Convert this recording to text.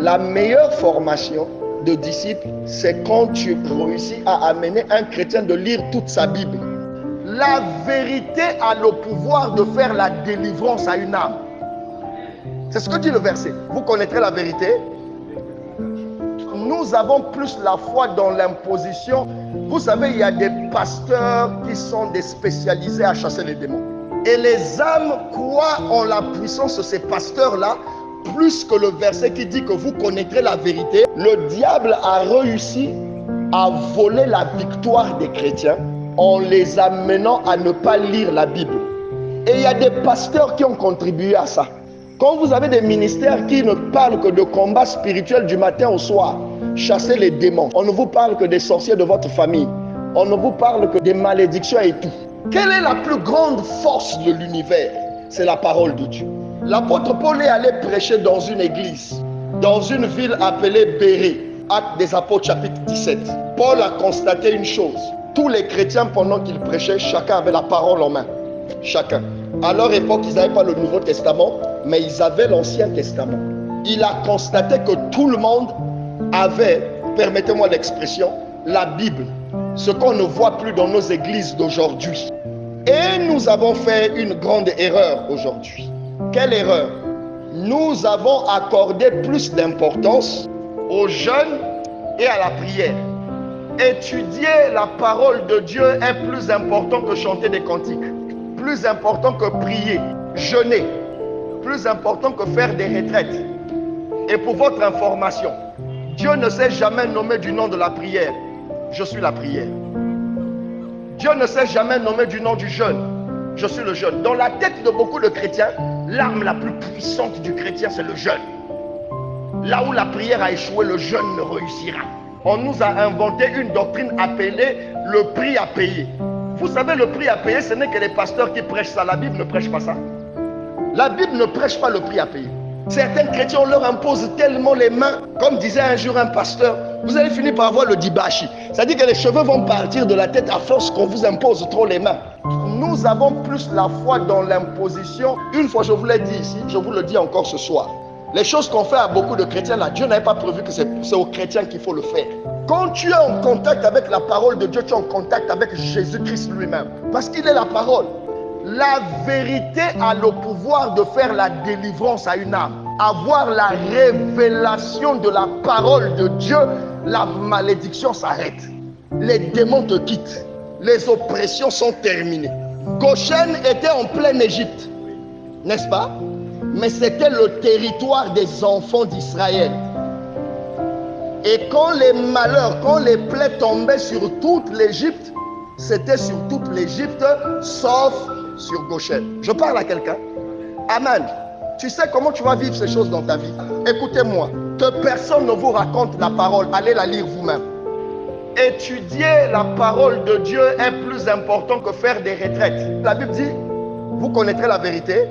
La meilleure formation de disciple, c'est quand tu réussis à amener un chrétien de lire toute sa Bible. La vérité a le pouvoir de faire la délivrance à une âme. C'est ce que dit le verset. Vous connaîtrez la vérité. Nous avons plus la foi dans l'imposition. Vous savez, il y a des pasteurs qui sont des spécialisés à chasser les démons. Et les âmes croient en la puissance de ces pasteurs-là, plus que le verset qui dit que vous connaîtrez la vérité. Le diable a réussi à voler la victoire des chrétiens en les amenant à ne pas lire la Bible. Et il y a des pasteurs qui ont contribué à ça. Quand vous avez des ministères qui ne parlent que de combats spirituels du matin au soir, chasser les démons, on ne vous parle que des sorciers de votre famille, on ne vous parle que des malédictions et tout. Quelle est la plus grande force de l'univers? C'est la parole de Dieu. L'apôtre Paul est allé prêcher dans une église, dans une ville appelée Bérée, Actes des Apôtres chapitre 17. Paul a constaté une chose. Tous les chrétiens, pendant qu'ils prêchaient, chacun avait la parole en main. Chacun. À leur époque, ils n'avaient pas le Nouveau Testament, mais ils avaient l'Ancien Testament. Il a constaté que tout le monde avait, permettez-moi l'expression, la Bible. Ce qu'on ne voit plus dans nos églises d'aujourd'hui. Et nous avons fait une grande erreur aujourd'hui. Quelle erreur? Nous avons accordé plus d'importance aux jeûnes et à la prière. Étudier la parole de Dieu est plus important que chanter des cantiques, plus important que prier, jeûner, plus important que faire des retraites. Et pour votre information, Dieu ne s'est jamais nommé du nom de la prière. Je suis la prière. Dieu ne s'est jamais nommé du nom du jeûne. Je suis le jeûne. Dans la tête de beaucoup de chrétiens, l'arme la plus puissante du chrétien, c'est le jeûne. Là où la prière a échoué, le jeûne ne réussira. On nous a inventé une doctrine appelée le prix à payer. Vous savez, le prix à payer, ce n'est que les pasteurs qui prêchent ça. La Bible ne prêche pas ça. La Bible ne prêche pas le prix à payer. Certains chrétiens, on leur impose tellement les mains. Comme disait un jour un pasteur, vous allez finir par avoir le dibashi. C'est-à-dire que les cheveux vont partir de la tête à force qu'on vous impose trop les mains. Nous avons plus la foi dans l'imposition. Une fois, je vous l'ai dit ici, je vous le dis encore ce soir. Les choses qu'on fait à beaucoup de chrétiens, là, Dieu n'avait pas prévu que c'est aux chrétiens qu'il faut le faire. Quand tu es en contact avec la parole de Dieu, tu es en contact avec Jésus-Christ lui-même. Parce qu'il est la parole. La vérité a le pouvoir de faire la délivrance à une âme. Avoir la révélation de la parole de Dieu, la malédiction s'arrête. Les démons te quittent. Les oppressions sont terminées. Goshen était en pleine Égypte, n'est-ce pas? Mais c'était le territoire des enfants d'Israël. Et quand les malheurs, quand les plaies tombaient sur toute l'Égypte, c'était sur toute l'Égypte, sauf sur Goshen. Je parle à quelqu'un. Amen. Tu sais comment tu vas vivre ces choses dans ta vie? Écoutez-moi, que personne ne vous raconte la parole, allez la lire vous-même. Étudier la parole de Dieu est plus important que faire des retraites. La Bible dit, vous connaîtrez la vérité